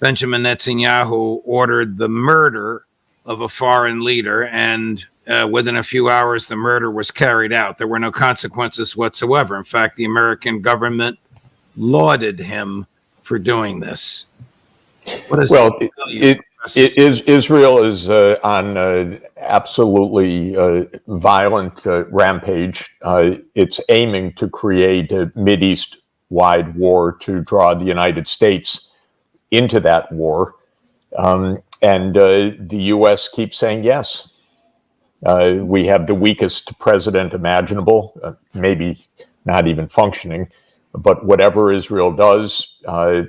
Benjamin Netanyahu ordered the murder of a foreign leader, and within a few hours, the murder was carried out. There were no consequences whatsoever. In fact, the American government lauded him for doing this. Well, Israel is on absolutely violent rampage. It's aiming to create a Mideast-wide war to draw the United States into that war. And the U.S. keeps saying yes. We have the weakest president imaginable, maybe not even functioning. But whatever Israel does, the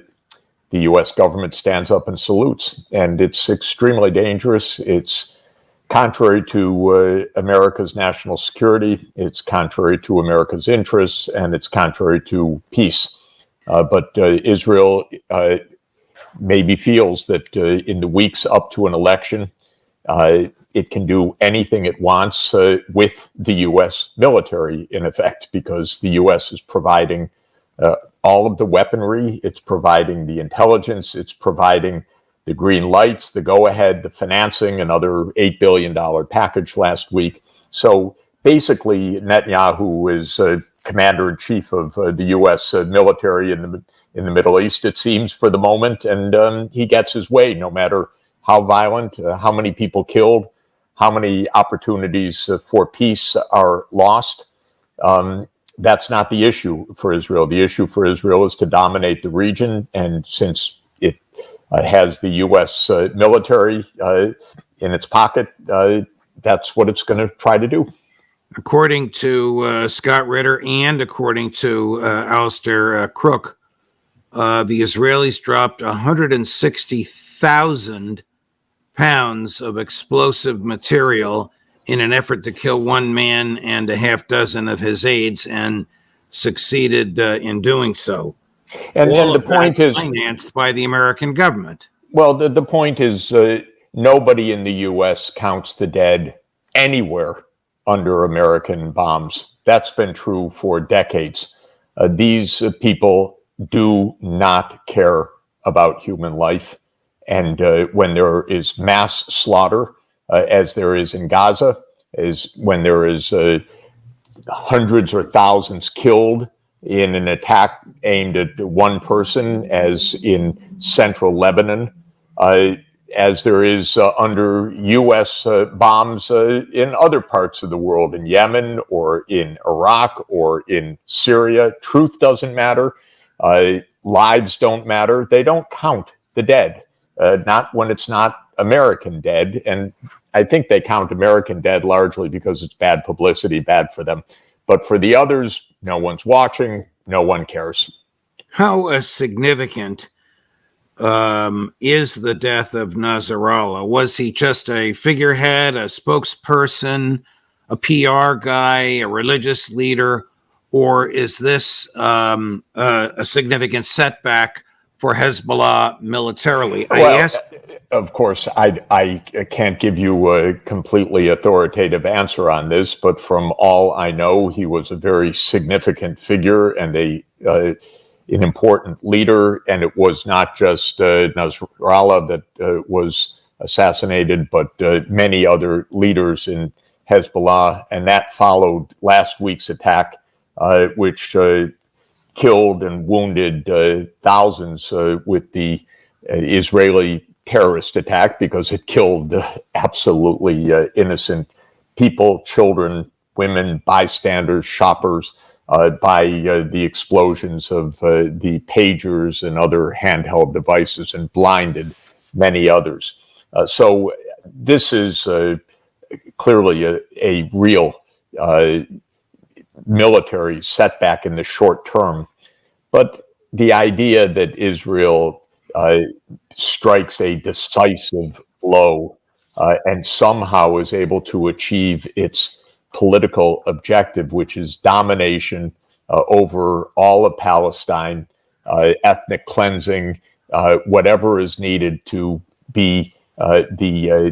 U.S. government stands up and salutes. And it's extremely dangerous. It's contrary to America's national security. It's contrary to America's interests, and it's contrary to peace. But Israel maybe feels that in the weeks up to an election, it can do anything it wants with the U.S. military, in effect, because the U.S. is providing all of the weaponry, it's providing the intelligence, it's providing the green lights, the go-ahead, the financing, another $8 billion package last week. So basically, Netanyahu is commander-in-chief of the U.S. Military in the Middle East, it seems, for the moment, and he gets his way, no matter how violent, how many people killed, how many opportunities for peace are lost. That's not the issue for Israel. The issue for Israel is to dominate the region, and since it has the U.S. Military in its pocket, that's what it's going to try to do. According to Scott Ritter and according to Alistair Crook, the Israelis dropped 160,000 pounds of explosive material in an effort to kill one man and a half dozen of his aides, and succeeded in doing so. And the point is financed by the American government. Well, the point is nobody in the U.S. counts the dead anywhere under American bombs. That's been true for decades. These people do not care about human life. And when there is mass slaughter, as there is in Gaza, is when there is hundreds or thousands killed in an attack aimed at one person, as in central Lebanon, as there is under U.S. bombs in other parts of the world, in Yemen or in Iraq or in Syria. Truth doesn't matter. Lives don't matter. They don't count the dead, not when it's not American dead. And I think they count American dead largely because it's bad publicity, bad for them. But for the others, no one's watching, no one cares. How significant is the death of Nasrallah? Was he just a figurehead, a spokesperson, a PR guy, a religious leader, or is this a significant setback for Hezbollah militarily? Of course, I can't give you a completely authoritative answer on this, but from all I know, he was a very significant figure and an important leader. And it was not just Nasrallah that was assassinated, but many other leaders in Hezbollah. And that followed last week's attack, which killed and wounded thousands with the Israeli terrorist attack, because it killed absolutely innocent people, children, women, bystanders, shoppers, by the explosions of the pagers and other handheld devices, and blinded many others. So this is clearly a real military setback in the short term. But the idea that Israel strikes a decisive blow and somehow is able to achieve its political objective, which is domination over all of Palestine, ethnic cleansing, whatever is needed to be the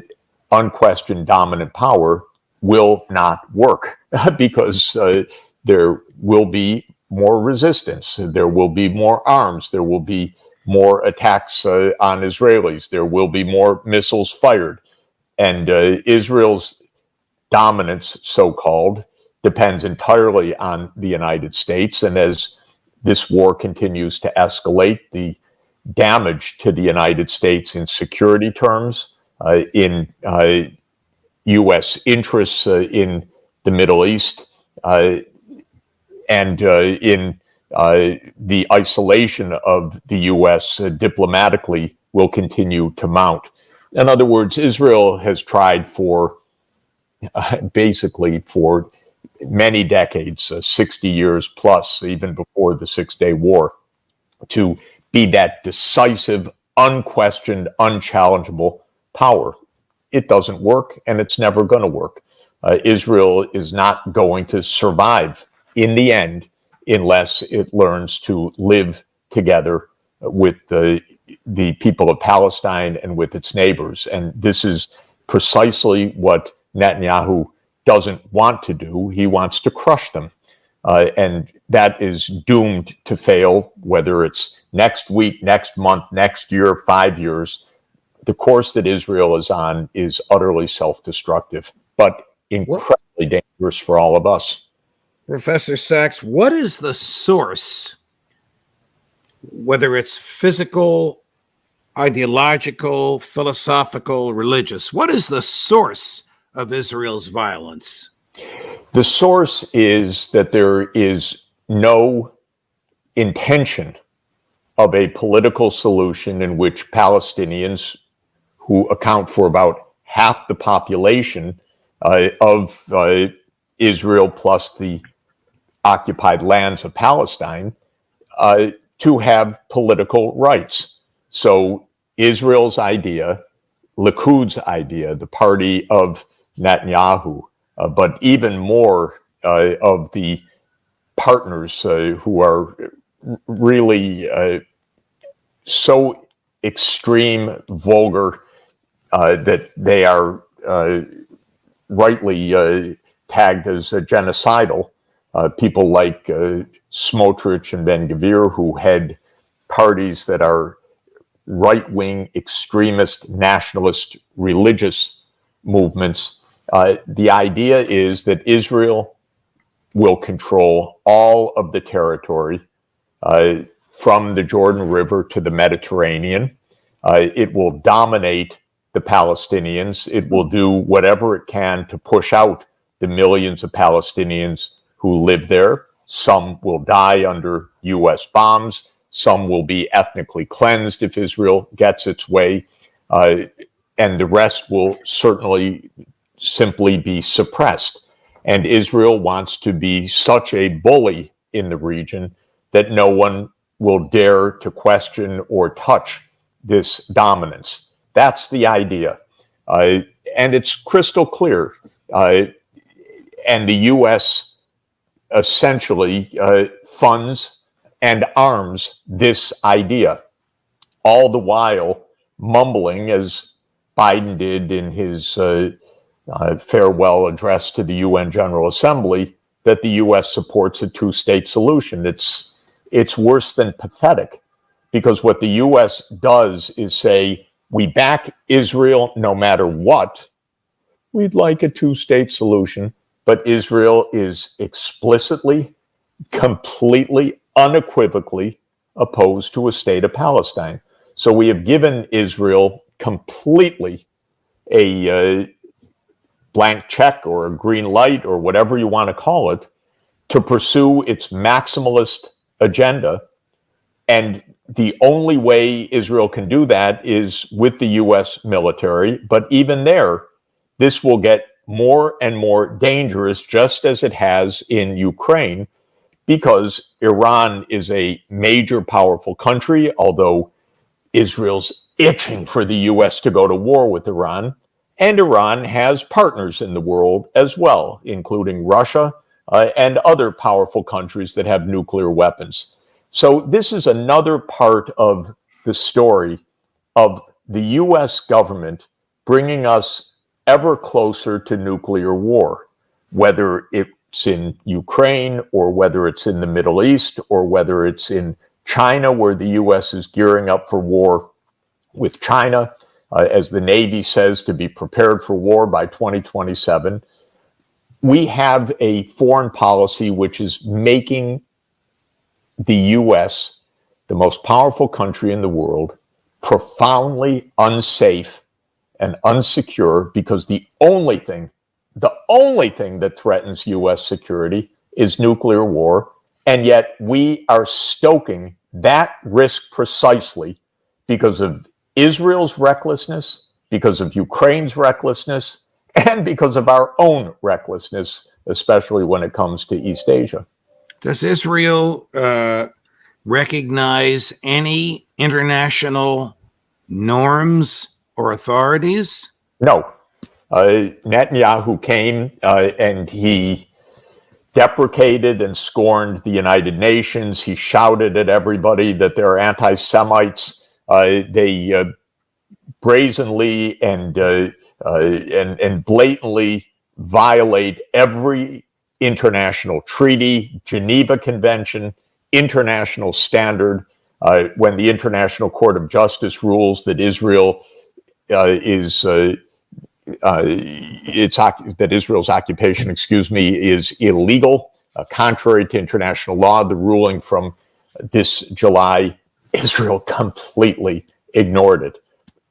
unquestioned dominant power, will not work because there will be more resistance, there will be more arms, there will be more attacks on Israelis. There will be more missiles fired. And Israel's dominance, so-called, depends entirely on the United States. And as this war continues to escalate, the damage to the United States in security terms, in U.S. interests in the Middle East, and in the isolation of the U.S. Diplomatically will continue to mount. In other words, Israel has tried for basically for many decades, 60 years plus, even before the Six-Day War, to be that decisive, unquestioned, unchallengeable power. It doesn't work, and it's never going to work. Israel is not going to survive in the end unless it learns to live together with the people of Palestine and with its neighbors. And this is precisely what Netanyahu doesn't want to do. He wants to crush them. And that is doomed to fail, whether it's next week, next month, next year, 5 years. The course that Israel is on is utterly self-destructive, but incredibly dangerous for all of us. Professor Sachs, what is the source, whether it's physical, ideological, philosophical, religious, what is the source of Israel's violence? The source is that there is no intention of a political solution in which Palestinians, who account for about half the population of Israel plus the occupied lands of Palestine, to have political rights. So Israel's idea, Likud's idea, the party of Netanyahu, but even more of the partners who are really so extreme, vulgar, that they are rightly tagged as genocidal. People like Smotrich and Ben-Gvir, who head parties that are right-wing, extremist, nationalist, religious movements. The idea is that Israel will control all of the territory from the Jordan River to the Mediterranean. It will dominate the Palestinians. It will do whatever it can to push out the millions of Palestinians who live there. Some will die under U.S. bombs. Some will be ethnically cleansed if Israel gets its way. And the rest will certainly simply be suppressed. And Israel wants to be such a bully in the region that no one will dare to question or touch this dominance. That's the idea. And it's crystal clear. And the U.S. essentially funds and arms this idea, all the while mumbling, as Biden did in his farewell address to the UN General Assembly, that the U.S. supports a two-state solution. It's worse than pathetic, because what the U.S. does is say, we back Israel no matter what. We'd like a two-state solution, but Israel is explicitly, completely, unequivocally opposed to a state of Palestine. So we have given Israel completely a blank check or a green light or whatever you want to call it to pursue its maximalist agenda. And the only way Israel can do that is with the U.S. military. But even there, this will get more and more dangerous, just as it has in Ukraine, because Iran is a major, powerful country, although Israel's itching for the U.S. to go to war with Iran. And Iran has partners in the world as well, including Russia and other powerful countries that have nuclear weapons. So this is another part of the story of the U.S. government bringing us ever closer to nuclear war, whether it's in Ukraine or whether it's in the Middle East or whether it's in China, where the U.S. is gearing up for war with China, as the Navy says, to be prepared for war by 2027. We have a foreign policy which is making the U.S., the most powerful country in the world, profoundly unsafe and unsecure, because the only thing that threatens U.S. security is nuclear war. And yet we are stoking that risk precisely because of Israel's recklessness, because of Ukraine's recklessness, and because of our own recklessness, especially when it comes to East Asia. Does Israel recognize any international norms or authorities? No. Netanyahu came and he deprecated and scorned the United Nations. He shouted at everybody that they're anti-Semites. They brazenly and blatantly violate every international treaty, Geneva Convention, international standard. When the International Court of Justice rules that Israel's occupation, is illegal, contrary to international law, the ruling from this July, Israel completely ignored it.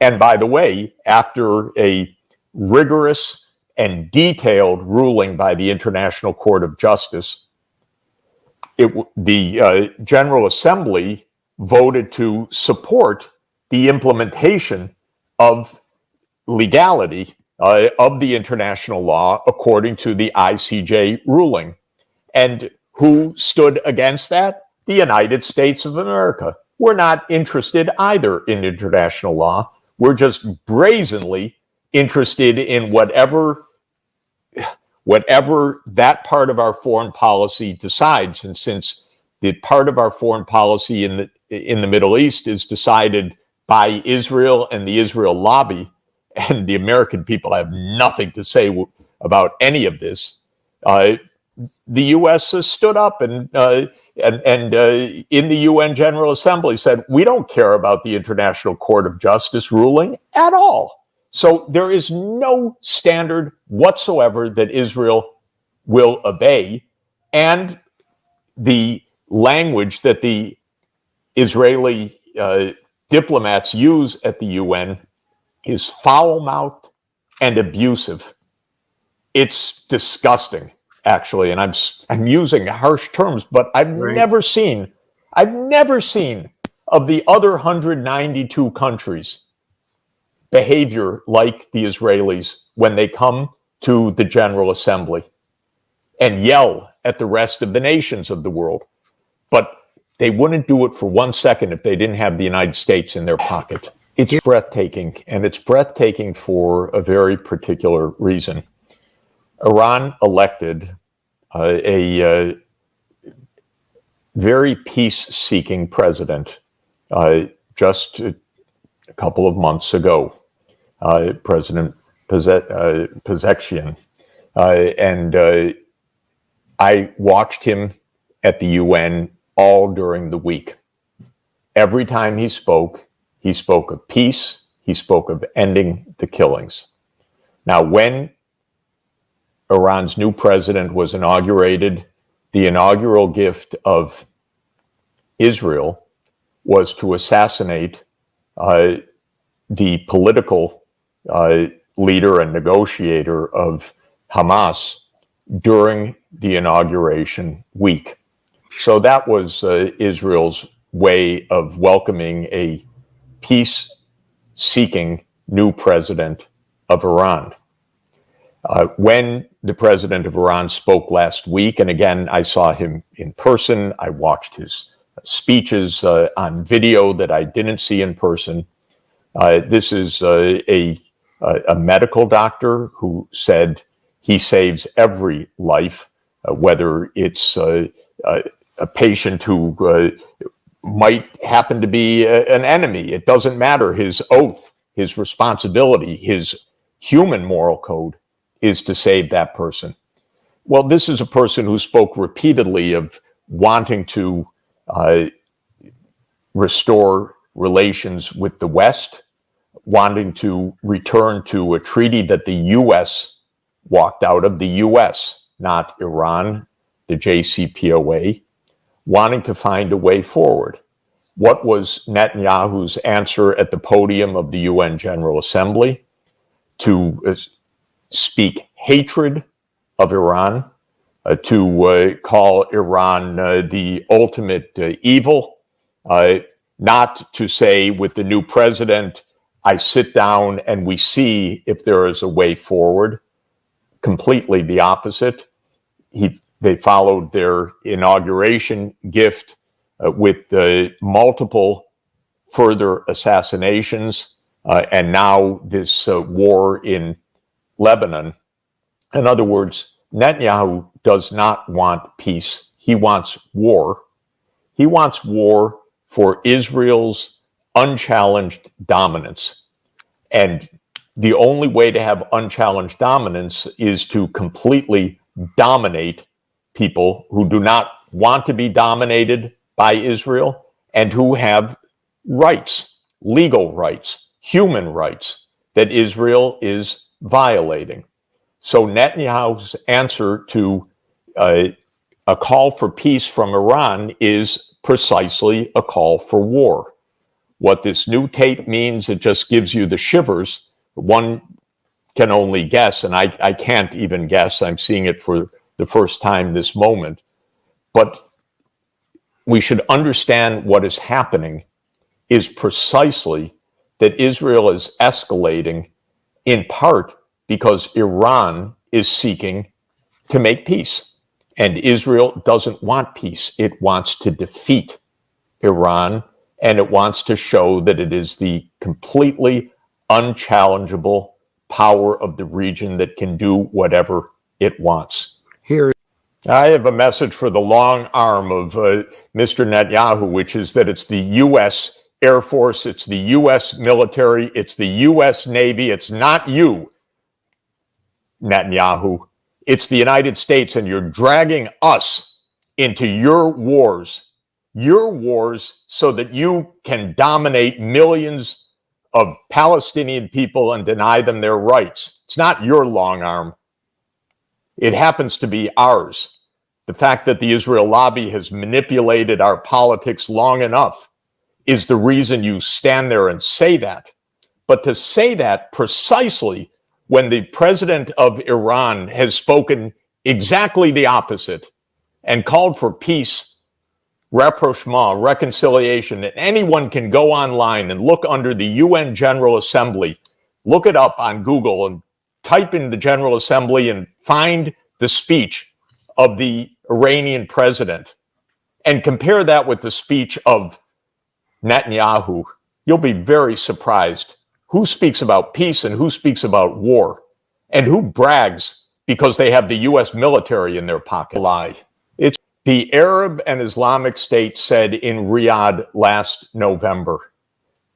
And by the way, after a rigorous and detailed ruling by the International Court of Justice, the General Assembly voted to support the implementation of legality of the international law according to the ICJ ruling. And who stood against that? The United States of America. We're not interested either in international law. We're just brazenly interested in whatever that part of our foreign policy decides. And since the part of our foreign policy in the Middle East is decided by Israel and the Israel lobby, and the American people have nothing to say about any of this, the U.S. has stood up and in the UN General Assembly said, we don't care about the International Court of Justice ruling at all. So there is no standard whatsoever that Israel will obey. And the language that the Israeli diplomats use at the UN is foul-mouthed and abusive. It's disgusting, actually, and I'm using harsh terms, but I've never seen of the other 192 countries behavior like the Israelis when they come to the General Assembly and yell at the rest of the nations of the world. But they wouldn't do it for 1 second if they didn't have the United States in their pocket. It's breathtaking, and it's breathtaking for a very particular reason. Iran elected a very peace-seeking president just a couple of months ago, President Pezeshkian. And I watched him at the UN all during the week. Every time he spoke of peace, he spoke of ending the killings. Now, when Iran's new president was inaugurated, the inaugural gift of Israel was to assassinate the political leader and negotiator of Hamas during the inauguration week. So that was Israel's way of welcoming a peace-seeking new president of Iran. When the president of Iran spoke last week, and again, I saw him in person, I watched his speeches on video that I didn't see in person. This is a medical doctor who said he saves every life, whether it's a patient who might happen to be an enemy. It doesn't matter. His oath, his responsibility, his human moral code is to save that person. Well, this is a person who spoke repeatedly of wanting to restore relations with the West, wanting to return to a treaty that the U.S. walked out of, the U.S., not Iran, the JCPOA, wanting to find a way forward. What was Netanyahu's answer at the podium of the UN General Assembly? To speak hatred of Iran, to call Iran the ultimate evil, not to say with the new president, I sit down and we see if there is a way forward. Completely the opposite. They followed their inauguration gift with multiple further assassinations, and now this war in Lebanon. In other words, Netanyahu does not want peace. He wants war. He wants war for Israel's unchallenged dominance. And the only way to have unchallenged dominance is to completely dominate people who do not want to be dominated by Israel and who have rights, legal rights, human rights that Israel is violating. So Netanyahu's answer to a call for peace from Iran is precisely a call for war. What this new tape means, it just gives you the shivers. One can only guess, and I can't even guess. I'm seeing it for the first time this moment. But we should understand what is happening is precisely that Israel is escalating in part because Iran is seeking to make peace. And Israel doesn't want peace. It wants to defeat Iran, and it wants to show that it is the completely unchallengeable power of the region that can do whatever it wants. Here, I have a message for the long arm of Mr. Netanyahu, which is that it's the U.S. Air Force, it's the U.S. military, it's the U.S. Navy. It's not you, Netanyahu. It's the United States, and you're dragging us into your wars so that you can dominate millions of Palestinian people and deny them their rights. It's not your long arm. It happens to be ours. The fact that the Israel lobby has manipulated our politics long enough is the reason you stand there and say that. But to say that precisely when the president of Iran has spoken exactly the opposite and called for peace, rapprochement, reconciliation, and anyone can go online and look under the UN General Assembly, look it up on Google and type in the General Assembly and find the speech of the Iranian president and compare that with the speech of Netanyahu. You'll be very surprised who speaks about peace and who speaks about war and who brags because they have the U.S. military in their pocket. Lie. It's the Arab and Islamic State said in Riyadh last November,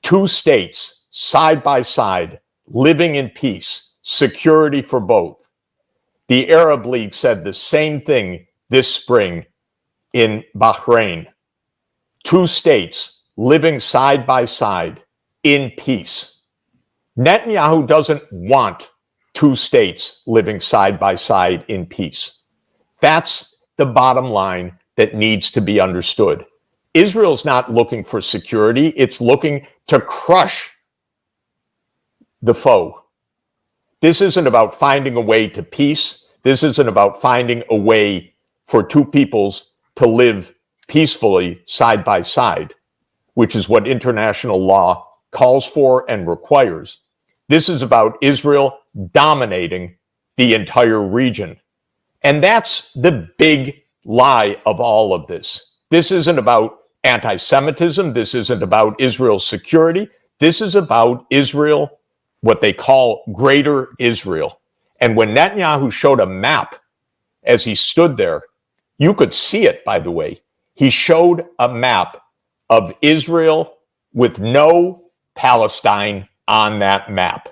2 states side by side, living in peace, security for both. The Arab League said the same thing this spring in Bahrain. 2 states living side by side in peace. Netanyahu doesn't want 2 states living side by side in peace. That's the bottom line that needs to be understood. Israel's not looking for security. It's looking to crush the foe. This isn't about finding a way to peace. This isn't about finding a way for 2 peoples to live peacefully side by side, which is what international law calls for and requires. This is about Israel dominating the entire region. And that's the big lie of all of this. This isn't about anti-Semitism. This isn't about Israel's security. This is about Israel, what they call Greater Israel. And when Netanyahu showed a map as he stood there, you could see it, by the way. He showed a map of Israel with no Palestine on that map.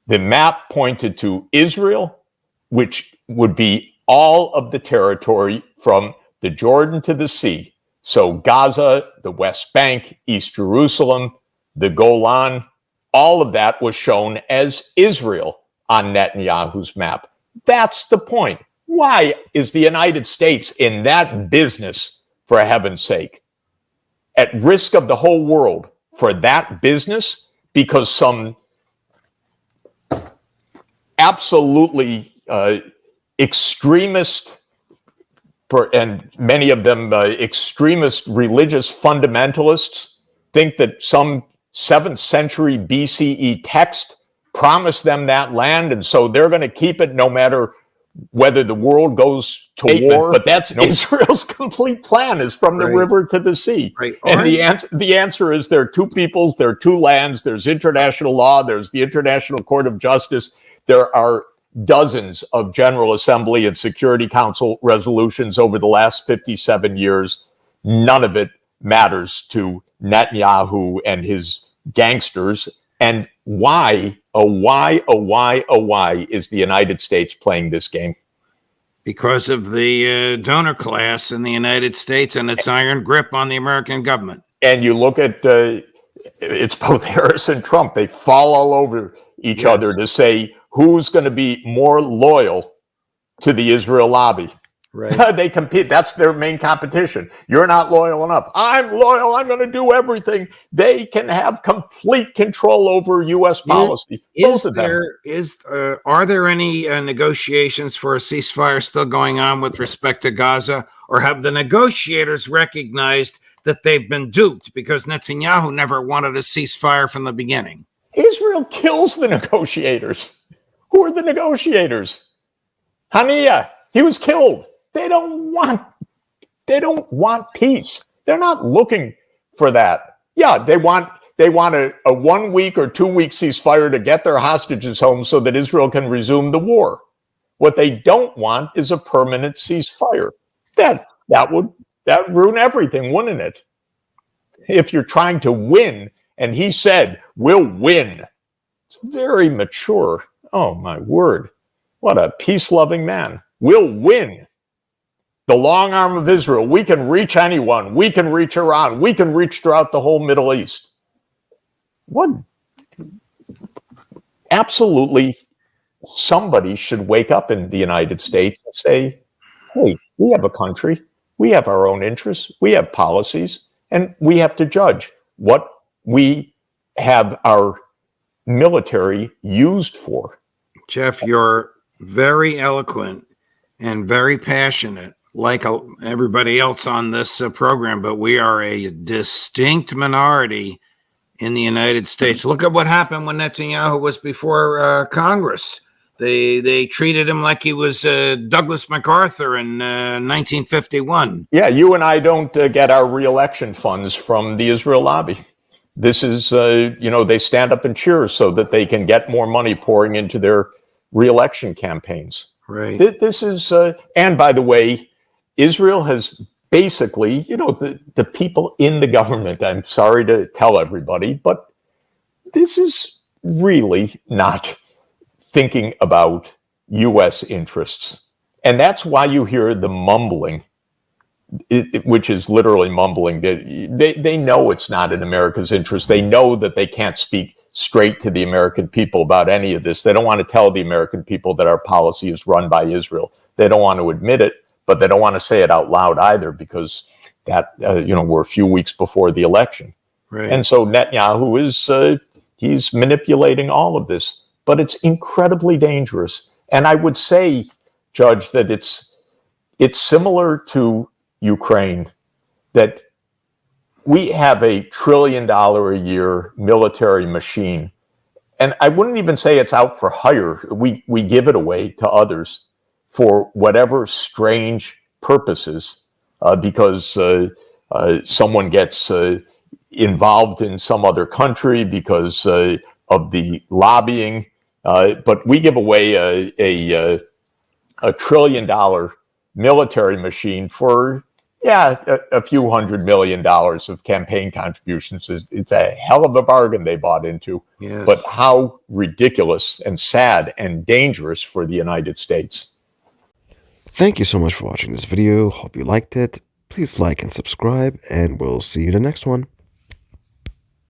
The map pointed to Israel, which would be all of the territory from the Jordan to the sea, So Gaza, the West Bank, East Jerusalem, the Golan, all of that was shown as Israel on Netanyahu's map. That's the point. Why is the United States in that business, for heaven's sake, at risk of the whole world for that business? Because some absolutely extremist, and many of them extremist religious fundamentalists, think that some 7th century BCE text promised them that land, and so they're going to keep it no matter whether the world goes to war. But that's Israel's complete plan, is from the river to the sea. And the answer is there are two peoples, there are two lands, there's international law, there's the International Court of Justice, there are dozens of General Assembly and Security Council resolutions over the last 57 years. None of it matters to Netanyahu and his gangsters. And why is the United States playing this game? Because of the donor class in the United States and its iron grip on the American government. And you look at, it's both Harris and Trump. They fall all over each other to say who's going to be more loyal to the Israel lobby. Right. They compete. That's their main competition. You're not loyal enough. I'm loyal. I'm going to do everything. They can have complete control over U.S. policy. Are there any negotiations for a ceasefire still going on with respect to Gaza, or have the negotiators recognized that they've been duped because Netanyahu never wanted a ceasefire from the beginning? Israel kills the negotiators. Who are the negotiators? Haniyeh. He was killed. They don't want peace. They're not looking for that. Yeah, they want a 1 week or 2 week ceasefire to get their hostages home so that Israel can resume the war. What they don't want is a permanent ceasefire. That would ruin everything, wouldn't it? If you're trying to win, and he said, we'll win. It's very mature. Oh, my word. What a peace-loving man. We'll win. The long arm of Israel. We can reach anyone. We can reach Iran. We can reach throughout the whole Middle East. What? Absolutely, somebody should wake up in the United States and say, hey, we have a country. We have our own interests. We have policies. And we have to judge what we have our military used for. Jeff, you're very eloquent and very passionate, like everybody else on this program, but we are a distinct minority in the United States. Look at what happened when Netanyahu was before Congress. They treated him like he was Douglas MacArthur in 1951. Yeah, you and I don't get our reelection funds from the Israel lobby. This is, they stand up and cheer so that they can get more money pouring into their reelection campaigns. Right. This is, and by the way, Israel has basically, the people in the government, I'm sorry to tell everybody, but this is really not thinking about U.S. interests. And that's why you hear the mumbling, which is literally mumbling. They know it's not in America's interest. They know that they can't speak straight to the American people about any of this. They don't want to tell the American people that our policy is run by Israel. They don't want to admit it, but they don't want to say it out loud either, because that, we're a few weeks before the election. Right. And so Netanyahu is, he's manipulating all of this, but it's incredibly dangerous. And I would say, Judge, that it's similar to Ukraine, that we have $1 trillion a year military machine. And I wouldn't even say it's out for hire. We give it away to others for whatever strange purposes, because someone gets involved in some other country because of the lobbying. But we give away a $1 trillion military machine for a few $100 million of campaign contributions. It's a hell of a bargain they bought into. Yes. But how ridiculous and sad and dangerous for the United States. Thank you so much for watching this video. Hope you liked it. Please like and subscribe, and we'll see you in the next one.